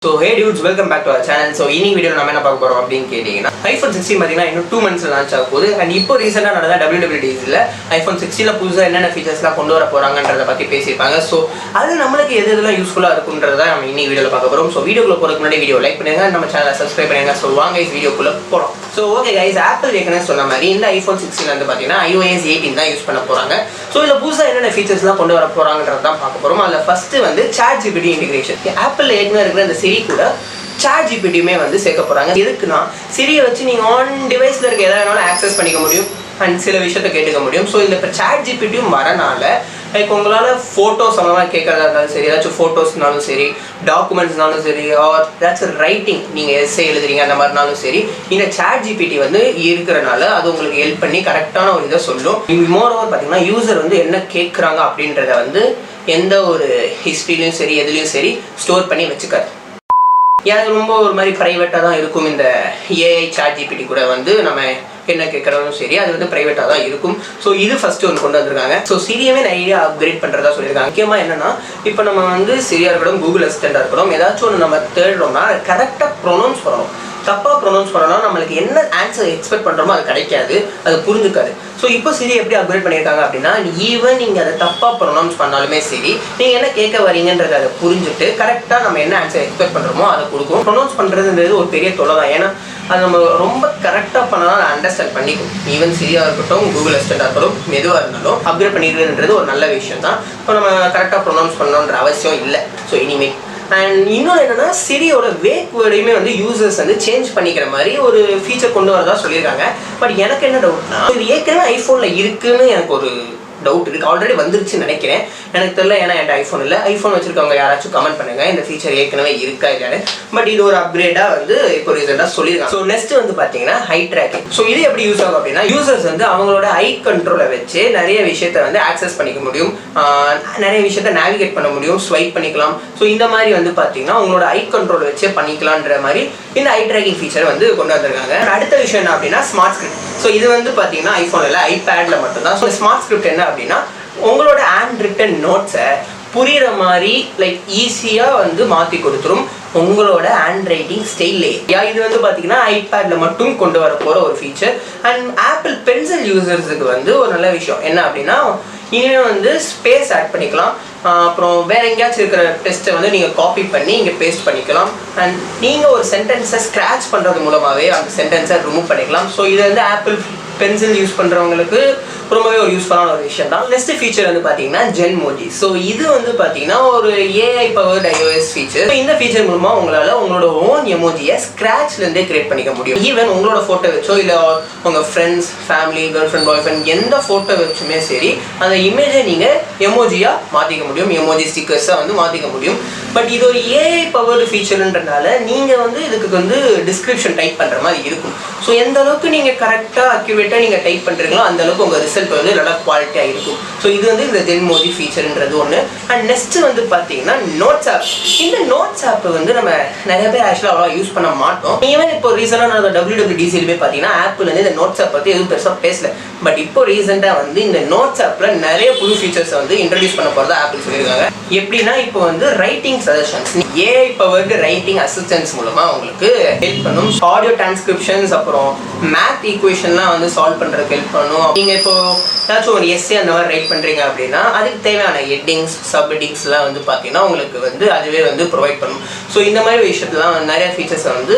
So hey dudes, welcome back to our channel. So in this video we will talk about iPhone 16 in 2 months launch ஆகுது and இப்போ ரீசன்ட்டா நடந்த WWDC ல iPhone 16 ல புதுசா என்னென்ன ஃபீச்சர்ஸ்லாம் கொண்டு வர போறாங்கன்றத பத்தி பேசிருப்பாங்க. சோ அது நமக்கு எதெல்லாம் யூஸ்ஃபுல்லா இருக்கும்ன்றத நம்ம இந்த வீடியோல பார்க்க போறோம். சோ வீடியோக்குள்ள போறதுக்கு முன்னாடி வீடியோ லைக் பண்ணுங்க, நம்ம சேனலை சப்ஸ்கிரைப் பண்ணுங்க. சோ வாங்க இந்த வீடியோக்குள்ள போறோம். சோ ஓகே गाइस, Apple ஏற்கனவே சொன்ன மாதிரி இந்த iPhone 16 வந்து பாத்தீங்கன்னா iOS 18 தான் யூஸ் பண்ண போறாங்க. சோ இதுல புதுசா என்னென்ன ஃபீச்சர்ஸ்லாம் கொண்டு வர போறாங்கன்றத தான் பார்க்க போறோம். அதுல ஃபர்ஸ்ட் வந்து ChatGPT இன்டிகிரேஷன். Apple ஏற்கனவே இருக்கிற அந்த Siri கூட ChatGPT வந்து சேர்க்க போறாங்க. எதுக்குன்னா Siri-யை வச்சு நீங்க ஆன் டிவைஸ்ல இருக்க எதை வேணாலும் ஆக்சஸ் பண்ணிக்க முடியும் அண்ட் சில விஷயத்தை கேட்டுக்க முடியும். ஸோ இந்த இப்போ ChatGPT-யும் வரனால லைக் உங்களால் ஃபோட்டோஸ் சம்மந்தமாக கேட்கறதா இருந்தாலும் சரி, ஏதாச்சும் ஃபோட்டோஸ்னாலும் சரி, டாக்குமெண்ட்ஸ்னாலும் சரி, ஆர் ஏதாச்சும் ரைட்டிங் நீங்கள் எஸ்ஸே எழுதுறீங்க அந்த மாதிரினாலும் சரி, இந்த ChatGPT வந்து இருக்கிறனால அது உங்களுக்கு ஹெல்ப் பண்ணி கரெக்டான ஒரு இதை சொல்லும். மோர் ஓவர் பார்த்தீங்கன்னா யூசர் வந்து என்ன கேட்குறாங்க அப்படின்றத வந்து எந்த ஒரு ஹிஸ்ட்ரிலையும் சரி எதுலேயும் சரி ஸ்டோர் பண்ணி வச்சுக்காது. ஏன் ரொம்ப ஒரு மாதிரி ப்ரைவேட்டாக தான் இருக்கும். இந்த ஏஐ ChatGPT கூட வந்து நம்ம என்ன கேட்குறதும் சரி அது வந்து ப்ரைவேட்டாக தான் இருக்கும். ஸோ இது ஃபஸ்ட்டு ஒன்று கொண்டு வந்திருக்காங்க. ஸோ Siri-யவே நிறைய அப்கிரேட் பண்ணுறதா சொல்லியிருக்காங்க. முக்கியமாக என்னென்னா இப்போ நம்ம வந்து Siri-யா இருக்கட்டும், கூகுள் அசிஸ்டண்டாக இருக்கட்டும், ஏதாச்சும் ஒன்று நம்ம தேடுறோம்னா கரெக்டாக ப்ரொனவுன்ஸ் பண்ணணும். தப்பாக ப்ரொனவுன்ஸ் பண்ணோம்னா நம்மளுக்கு என்ன ஆன்சர் எக்ஸ்பெக்ட் பண்ணுறோமோ அது கிடைக்காது, அது புரிஞ்சுக்காது. ஸோ இப்போ Siri எப்படி அப்கிரேட் பண்ணியிருக்காங்க அப்படின்னா, ஈவன் நீங்கள் அதை தப்பாக ப்ரொனவுன்ஸ் பண்ணாலுமே சரி, நீங்கள் என்ன கேட்க வரீங்கன்றதை அதை புரிஞ்சுட்டு கரெக்டாக நம்ம என்ன ஆன்சர் எக்ஸ்பெக்ட் பண்ணுறோமோ அதை கொடுக்கும். ப்ரொனவுன்ஸ் பண்ணுறதுன்றது ஒரு பெரிய தொலை தான். ஏன்னா அது நம்ம ரொம்ப கரெக்டாக பண்ணால் அதை அண்டர்ஸ்டாண்ட் பண்ணிக்கும். ஈவன் Siri-யா இருக்கட்டும், கூகுள் அசிஸ்டண்டாக இருக்கட்டும், எதுவாக இருந்தாலும் அப்கிரேட் பண்ணிடுறதுன்றது ஒரு நல்ல விஷயம் தான். இப்போ நம்ம கரெக்டாக ப்ரொனவுன்ஸ் பண்ணணுன்ற அவசியம் இல்லை. ஸோ இனிமேல் அண்ட் இன்னொன்று என்னென்னா Siri-யோட வேக் வேர்டையுமே வந்து யூசர்ஸ் வந்து சேஞ்ச் பண்ணிக்கிற மாதிரி ஒரு ஃபீச்சர் கொண்டு வரதா சொல்லியிருக்காங்க. பட் எனக்கு என்ன டவுட்னா, இது ஏற்கனவே ஐஃபோனில் இருக்குன்னு எனக்கு ஒரு டவுட் இருக்குது. ஆல்ரெடி வந்துருச்சுன்னு நினைக்கிறேன், எனக்கு தெரியல. ஏன்னா என்கிட்ட ஐஃபோன் இல்லை. ஐஃபோன் வச்சிருக்கவங்க யாராச்சும் கமெண்ட் பண்ணுங்க இந்த ஃபீச்சர் ஏற்கனவே இருக்கா இல்லையான்னு. பட் இது ஒரு அப்கிரேடாக வந்து இப்போ ரீசெண்டாக சொல்லியிருக்காங்க. ஸோ நெக்ஸ்ட் வந்து பார்த்தீங்கன்னா ஹை ட்ராக்கிங். ஸோ இது எப்படி யூஸ் ஆகும் அப்படின்னா, யூசர்ஸ் வந்து அவங்களோட ஐ கண்ட்ரோலை வச்சு நிறைய விஷயத்தை வந்து ஆக்சஸ் பண்ணிக்க முடியும், நிறைய விஷயத்தை நேவிகேட் பண்ண முடியும், ஸ்வைப் பண்ணிக்கலாம். ஸோ இந்த மாதிரி வந்து பார்த்தீங்கன்னா உங்களோட ஐ கண்ட்ரோலை வச்சே பண்ணிக்கலான்ற மாதிரி இந்த ஐ ட்ராக்கிங் ஃபீச்சர் வந்து கொண்டு வந்திருக்காங்க. அடுத்த விஷயம் என்ன அப்படின்னா ஸ்மார்ட் ஸ்கிரிப்ட். ஸோ இது வந்து பார்த்தீங்கன்னா ஐஃபோனில் ஐபேடில் மட்டும்தான். ஸோ ஸ்மார்ட் ஸ்கிரிப்ட் என்ன அப்படின்னா, உங்களோட ஹேண்ட் ரிட்டன் நோட்ஸை புரிகிற மாதிரி லைக் ஈஸியாக வந்து மாற்றி கொடுத்துரும் உங்களோட ஹேண்ட் ரைட்டிங் ஸ்டைல்லே. இது வந்து பார்த்தீங்கன்னா ஐபேடில் மட்டும் கொண்டு வர போகிற ஒரு ஃபீச்சர். அண்ட் ஆப்பிள் பென்சில் யூசர்ஸுக்கு வந்து ஒரு நல்ல விஷயம் என்ன அப்படின்னா, இனிமேல் வந்து ஸ்பேஸ் ஆட் பண்ணிக்கலாம். அப்புறம் வேறு எங்கேயாச்சும் இருக்கிற டெஸ்ட்டை வந்து நீங்கள் காப்பி பண்ணி இங்கே பேஸ்ட் பண்ணிக்கலாம். அண்ட் நீங்கள் ஒரு சென்டென்ஸை ஸ்க்ராட்ச் பண்ணுறது மூலமாகவே அந்த சென்டென்ஸை ரிமூவ் பண்ணிக்கலாம். ஸோ இது வந்து ஆப்பிள் பென்சில் யூஸ் பண்ணுறவங்களுக்கு ரொம்பவே ஒரு யூஸ்ஃபுல்லான ஒரு விஷயம் தான். நெக்ஸ்ட் ஃபீச்சர் வந்து பார்த்தீங்கன்னா ஜென்மோஜி. ஸோ இது வந்து பார்த்தீங்கன்னா ஒரு ஏஐ பவர்டு iOS ஃபீச்சர். இந்த ஃபீச்சர் மூலமாக உங்களால் உங்களோட ஓன் எமோஜியை ஸ்க்ராட்ச்லேருந்தே கிரியேட் பண்ணிக்க முடியும். ஈவன் உங்களோட ஃபோட்டோ வச்சோ இல்லை உங்கள் ஃப்ரெண்ட்ஸ், ஃபேமிலி, கேர்ள் ஃப்ரெண்ட், பாய் ஃப்ரெண்ட் எந்த ஃபோட்டோ வச்சுமே சரி அந்த இமேஜை நீங்கள் எமோஜியாக மாற்றிக்க முடியும், எமோஜி ஸ்டிக்கர்ஸாக வந்து மாற்றிக்க முடியும். பட் இது ஒரு ஏஐ பவர்டு ஃபீச்சர்ன்றனால நீங்கள் வந்து இதுக்கு வந்து டிஸ்கிரிப்ஷன் டைப் பண்ணுற மாதிரி இருக்கும். ஸோ எந்த அளவுக்கு நீங்கள் கரெக்டாக அக்யூரேட்டாக நீங்கள் டைப் பண்ணுறீங்களோ அந்த அளவுக்கு உங்கள் ரிசல்ட் வந்து நல்லா குவாலிட்டியாக இருக்கும். ஸோ இது வந்து இந்த ஜென்மோஜி ஃபீச்சர்ன்றது ஒன்று. அண்ட் நெக்ஸ்ட் வந்து பார்த்தீங்கன்னா நோட்ஸ் ஆப். இந்த நோட்ஸ் ஆப் வந்து நம்ம நிறைய பேர் ஆக்சுவலாக அவ்வளோ யூஸ் பண்ண மாட்டோம். ஈவன் இப்போ ரீசெண்டாக நான் WWDC-லுமே பார்த்தீங்கன்னா ஆப்பிள் வந்து இந்த நோட்ஸ் ஆப் பற்றி எதுவும் பெருசாக பேசல. பட் இப்போ ரீசெண்டாக வந்து இந்த நோட்ஸ் ஆப்பில் நிறைய புது ஃபீச்சர்ஸை வந்து இன்ட்ரடியூஸ் பண்ண போகிறதா ஆப்பிள் சொல்லியிருக்காங்க. எப்படின்னா இப்போ வந்து writing suggestions, AI powered writing assistance மூலமாக உங்களுக்கு ஹெல்ப் பண்ணும். ஆடியோ டிரான்ஸ்கிரிப்ஷன்ஸ், அப்புறம் மேத் ஈக்குவேஷன்லாம் வந்து சால்வ் பண்ணுறதுக்கு ஹெல்ப் பண்ணும். நீங்கள் இப்போ ஏதாச்சும் ஒரு எஸ்ஸே அந்த மாதிரி ரைட் பண்ணுறீங்க அப்படின்னா அதுக்கு தேவையான ஹெட்டிங்ஸ், சப் ஹெட்டிங்ஸ்லாம் வந்து பார்த்தீங்கன்னா உங்களுக்கு வந்து அதுவே வந்து ப்ரொவைட் பண்ணும். ஸோ இந்த மாதிரி விஷயத்துலாம் நிறைய ஃபீச்சர்ஸை வந்து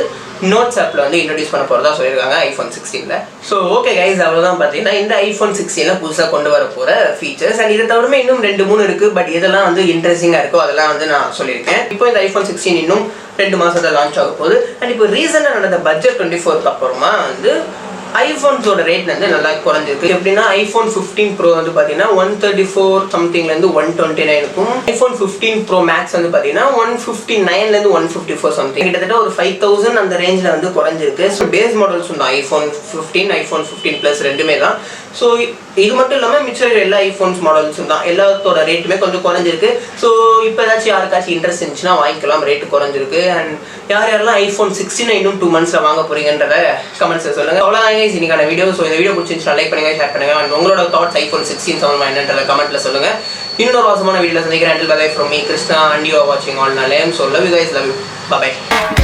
நோட்ஸ் ஆப்பில் வந்து இன்ட்ரடியூஸ் பண்ண போகிறதா சொல்லியிருக்காங்க iPhone 16ல. ஸோ ஓகே கைஸ், அவ்வளோதான் பார்த்தீங்கன்னா இந்த iPhone 16ல புதுசாக கொண்டு வர போகிற ஃபீச்சர்ஸ். அண்ட் இதை தவிர இன்னும் 2-3 இருக்குது. பட் இதெல்லாம் வந்து இன்ட்ரெஸ்டிங்காக இருக்கோ அதெல்லாம் வந்து நான் சொல்லியிருக்கேன். இப்போ இந்த iPhone 16 இன்னும் 2 மாதத்தில் லான்ச் ஆக போகுது. அண்ட் இப்போ ரீசெண்டாக நடந்த பட்ஜெட் 24க்கு அப்புறமா வந்து ஐஃபோன்ஸோட ரேட் வந்து நல்லா குறைஞ்சிருக்கு. எப்படின்னா iPhone 15 Pro வந்து பார்த்தீங்கன்னா 134 சம்திங்லேருந்து 129 இருக்கும். iPhone 15 Pro Max வந்து பார்த்தீங்கன்னா 159லேருந்து 154 சம்திங், கிட்டத்தட்ட ஒரு 5000 அந்த ரேஞ்சில் வந்து குறைஞ்சிருக்கு. ஸோ பேஸ் மாடல்ஸ் வந்து iPhone 15, iPhone 15 Plus ரெண்டுமே தான். ஸோ இது மட்டும் இல்லாமல் மிச்சம் எல்லா ஐஃபோன்ஸ் மாடல்ஸும் தான் எல்லாத்தோட ரேட்டுமே கொஞ்சம் குறைஞ்சிருக்கு. ஸோ இப்போ ஏதாச்சும் யாருக்காச்சும் இன்ட்ரெஸ்ட் இருந்துச்சுன்னா வாங்கிக்கலாம், ரேட்டு குறைஞ்சிருக்கு. அண்ட் யாரெல்லாம் iPhone 16 இன்னும் 2 monthsல வாங்க போறீங்கன்றத கமெண்ட்ஸில் சொல்லுங்கள். அவ்வளோதான் இன்னைக்கான வீடியோ. ஸோ இந்த வீடியோ பிடிச்சிருந்துச்சுன்னா லைக் பண்ணுங்கள், ஷேர் பண்ணுங்கள். அண்ட் உங்களோட தாட்ஸ் iPhone 16 சம்பந்தமாக என்னன்றத கமெண்ட்டில் சொல்லுங்கள். இன்னொரு வாசமான வீடியோவில் சந்திக்கிறேன். Until bye from me, Krishna, and you are watching All Nalayam. So love you guys, love you. Bye.